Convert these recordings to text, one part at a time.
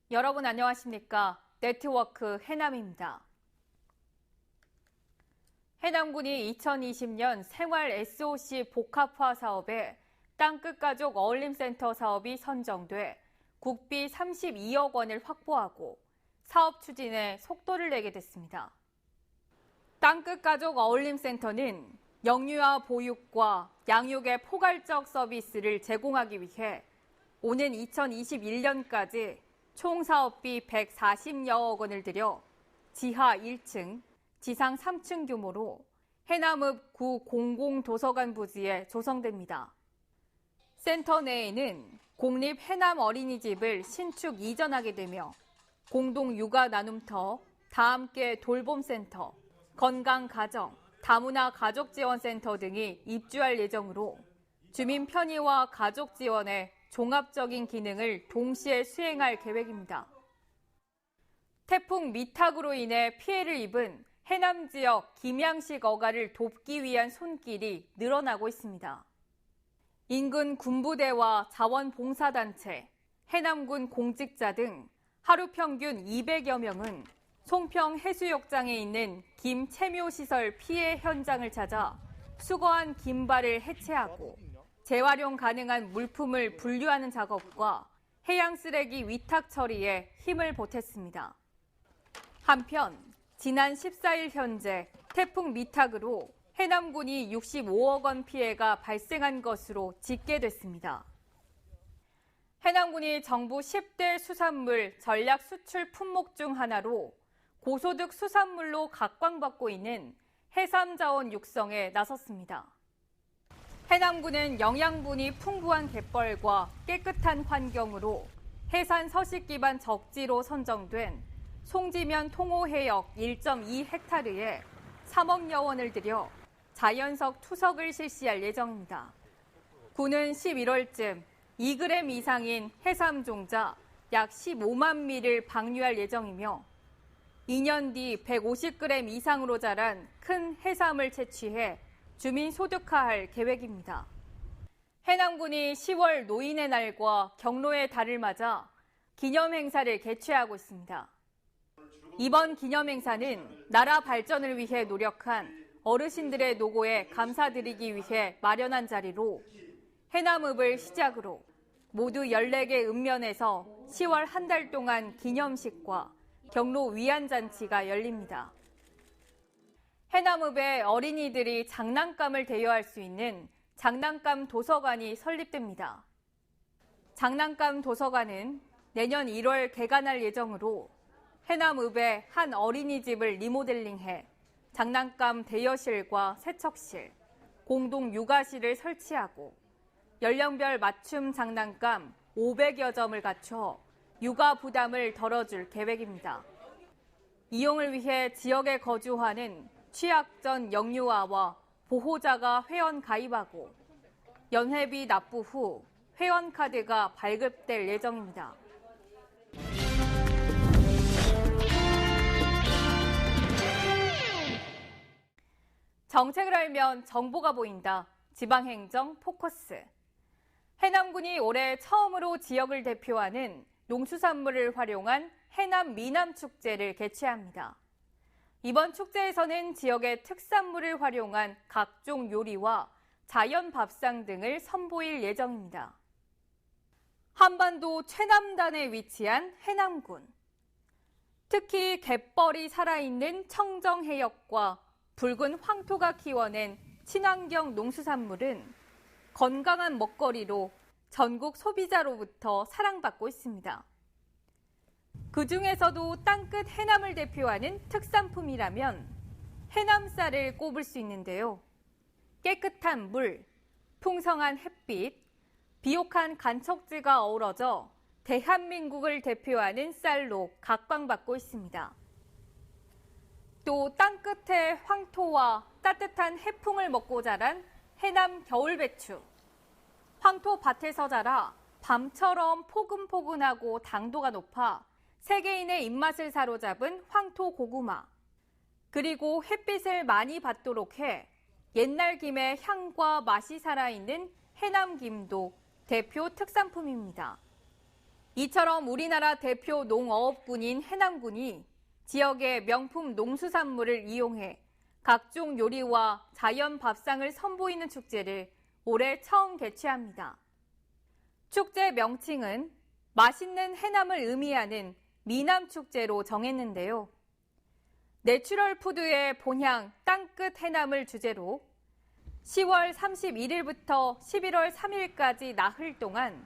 여러분 안녕하십니까? 네트워크 해남입니다. 해남군이 2020년 생활 SOC 복합화 사업에 땅끝가족 어울림센터 사업이 선정돼 국비 32억 원을 확보하고 사업 추진에 속도를 내게 됐습니다. 땅끝가족 어울림센터는 영유아 보육과 양육의 포괄적 서비스를 제공하기 위해 오는 2021년까지 총 사업비 140여억 원을 들여 지하 1층, 지상 3층 규모로 해남읍 구 공공도서관 부지에 조성됩니다. 센터 내에는 공립 해남 어린이집을 신축 이전하게 되며 공동 육아 나눔터, 다함께 돌봄센터, 건강가정, 다문화 가족지원센터 등이 입주할 예정으로 주민 편의와 가족 지원에 종합적인 기능을 동시에 수행할 계획입니다. 태풍 미탁으로 인해 피해를 입은 해남 지역 김양식 어가를 돕기 위한 손길이 늘어나고 있습니다. 인근 군부대와 자원봉사단체, 해남군 공직자 등 하루 평균 200여 명은 송평 해수욕장에 있는 김 체묘시설 피해 현장을 찾아 수거한 김발을 해체하고 재활용 가능한 물품을 분류하는 작업과 해양 쓰레기 위탁 처리에 힘을 보탰습니다. 한편 지난 14일 현재 태풍 미탁으로 해남군이 65억 원 피해가 발생한 것으로 집계됐습니다. 해남군이 정부 10대 수산물 전략 수출 품목 중 하나로 고소득 수산물로 각광받고 있는 해삼자원 육성에 나섰습니다. 해남군은 영양분이 풍부한 갯벌과 깨끗한 환경으로 해산 서식 기반 적지로 선정된 송지면 통호해역 1.2헥타르에 3억여 원을 들여 자연석 투석을 실시할 예정입니다. 군은 11월쯤 2g 이상인 해삼종자 약 15만 미를 방류할 예정이며 2년 뒤 150g 이상으로 자란 큰 해삼을 채취해 주민 소득화할 계획입니다. 해남군이 10월 노인의 날과 경로의 달을 맞아 기념행사를 개최하고 있습니다. 이번 기념행사는 나라 발전을 위해 노력한 어르신들의 노고에 감사드리기 위해 마련한 자리로 해남읍을 시작으로 모두 14개 읍면에서 10월 한 달 동안 기념식과 경로 위안잔치가 열립니다. 해남읍에 어린이들이 장난감을 대여할 수 있는 장난감 도서관이 설립됩니다. 장난감 도서관은 내년 1월 개관할 예정으로 해남읍에 한 어린이집을 리모델링해 장난감 대여실과 세척실, 공동 육아실을 설치하고 연령별 맞춤 장난감 500여 점을 갖춰 육아 부담을 덜어줄 계획입니다. 이용을 위해 지역에 거주하는 취약 전 영유아와 보호자가 회원 가입하고 연회비 납부 후 회원카드가 발급될 예정입니다. 정책을 알면 정보가 보인다. 지방행정 포커스. 해남군이 올해 처음으로 지역을 대표하는 농수산물을 활용한 해남 미남축제를 개최합니다. 이번 축제에서는 지역의 특산물을 활용한 각종 요리와 자연 밥상 등을 선보일 예정입니다. 한반도 최남단에 위치한 해남군. 특히 갯벌이 살아있는 청정해역과 붉은 황토가 키워낸 친환경 농수산물은 건강한 먹거리로 전국 소비자로부터 사랑받고 있습니다. 그 중에서도 땅끝 해남을 대표하는 특산품이라면 해남쌀을 꼽을 수 있는데요. 깨끗한 물, 풍성한 햇빛, 비옥한 간척지가 어우러져 대한민국을 대표하는 쌀로 각광받고 있습니다. 또 땅끝의 황토와 따뜻한 해풍을 먹고 자란 해남 겨울배추. 황토밭에서 자라 밤처럼 포근포근하고 당도가 높아 세계인의 입맛을 사로잡은 황토 고구마. 그리고 햇빛을 많이 받도록 해 옛날 김의 향과 맛이 살아있는 해남김도 대표 특산품입니다. 이처럼 우리나라 대표 농어업군인 해남군이 지역의 명품 농수산물을 이용해 각종 요리와 자연 밥상을 선보이는 축제를 올해 처음 개최합니다. 축제 명칭은 맛있는 해남을 의미하는 미남축제로 정했는데요. 내추럴 푸드의 본향 땅끝 해남을 주제로 10월 31일부터 11월 3일까지 나흘 동안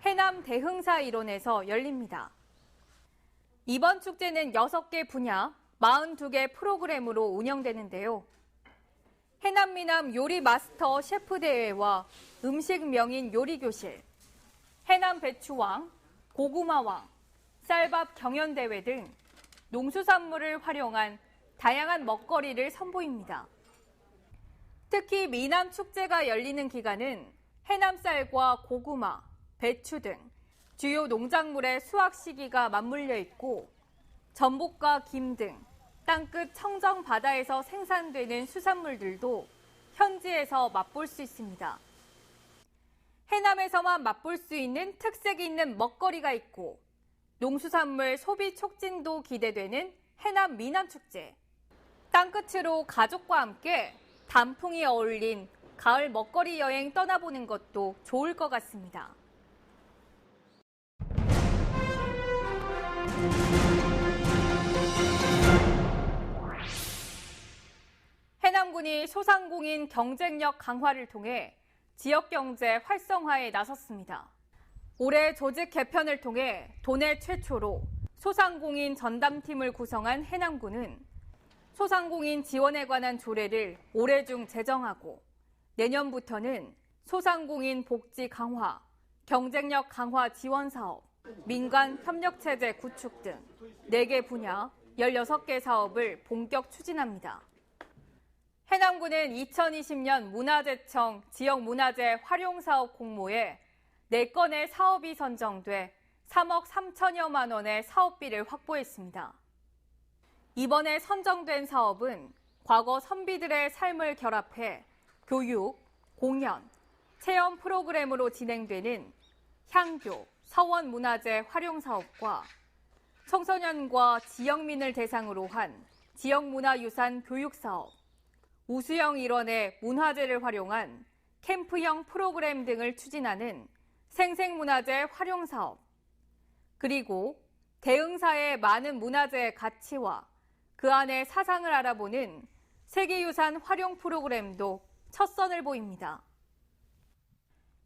해남 대흥사 일원에서 열립니다. 이번 축제는 6개 분야 42개 프로그램으로 운영되는데요. 해남 미남 요리 마스터 셰프 대회와 음식 명인 요리 교실, 해남 배추왕, 고구마왕, 쌀밥 경연 대회 등 농수산물을 활용한 다양한 먹거리를 선보입니다. 특히 미남 축제가 열리는 기간은 해남쌀과 고구마, 배추 등 주요 농작물의 수확 시기가 맞물려 있고 전복과 김 등 땅끝 청정 바다에서 생산되는 수산물들도 현지에서 맛볼 수 있습니다. 해남에서만 맛볼 수 있는 특색이 있는 먹거리가 있고 농수산물 소비 촉진도 기대되는 해남 미남축제. 땅끝으로 가족과 함께 단풍이 어울린 가을 먹거리 여행 떠나보는 것도 좋을 것 같습니다. 해남군이 소상공인 경쟁력 강화를 통해 지역 경제 활성화에 나섰습니다. 올해 조직 개편을 통해 도내 최초로 소상공인 전담팀을 구성한 해남군은 소상공인 지원에 관한 조례를 올해 중 제정하고 내년부터는 소상공인 복지 강화, 경쟁력 강화 지원 사업, 민간 협력체제 구축 등 4개 분야 16개 사업을 본격 추진합니다. 해남군은 2020년 문화재청 지역문화재 활용사업 공모에 4건의 사업이 선정돼 3억 3천여만 원의 사업비를 확보했습니다. 이번에 선정된 사업은 과거 선비들의 삶을 결합해 교육, 공연, 체험 프로그램으로 진행되는 향교, 서원문화재 활용사업과 청소년과 지역민을 대상으로 한 지역문화유산 교육사업, 우수형 일원의 문화재를 활용한 캠프형 프로그램 등을 추진하는 생생문화재 활용사업, 그리고 대흥사의 많은 문화재의 가치와 그 안의 사상을 알아보는 세계유산 활용 프로그램도 첫 선을 보입니다.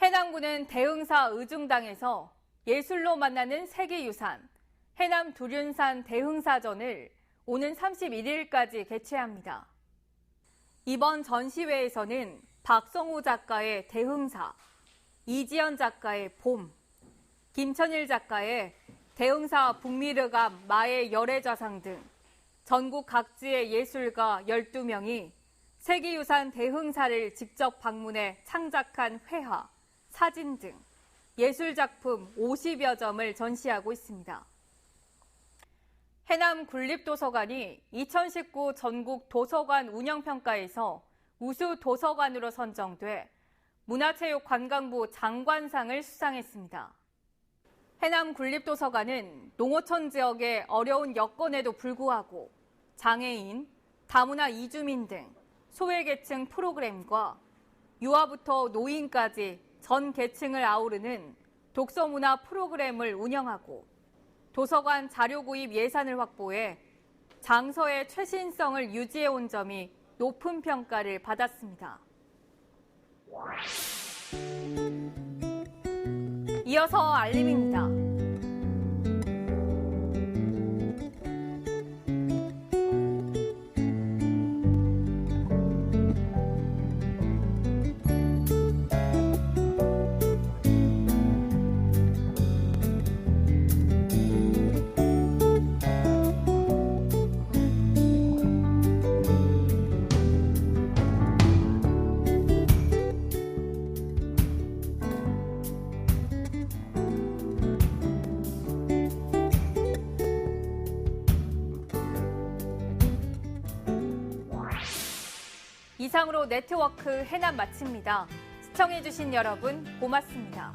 해남군은 대흥사 의중당에서 예술로 만나는 세계유산, 해남 두륜산 대흥사전을 오는 31일까지 개최합니다. 이번 전시회에서는 박성우 작가의 대흥사, 이지연 작가의 봄, 김천일 작가의 대흥사 북미르감 마의 열애좌상 등 전국 각지의 예술가 12명이 세계유산 대흥사를 직접 방문해 창작한 회화, 사진 등 예술작품 50여 점을 전시하고 있습니다. 해남 군립도서관이 2019 전국 도서관 운영평가에서 우수 도서관으로 선정돼 문화체육관광부 장관상을 수상했습니다. 해남 군립도서관은 농어촌 지역의 어려운 여건에도 불구하고 장애인, 다문화 이주민 등 소외계층 프로그램과 유아부터 노인까지 전 계층을 아우르는 독서문화 프로그램을 운영하고 도서관 자료 구입 예산을 확보해 장서의 최신성을 유지해온 점이 높은 평가를 받았습니다. 이어서 알림입니다. 이상으로 네트워크 해남 마칩니다. 시청해주신 여러분 고맙습니다.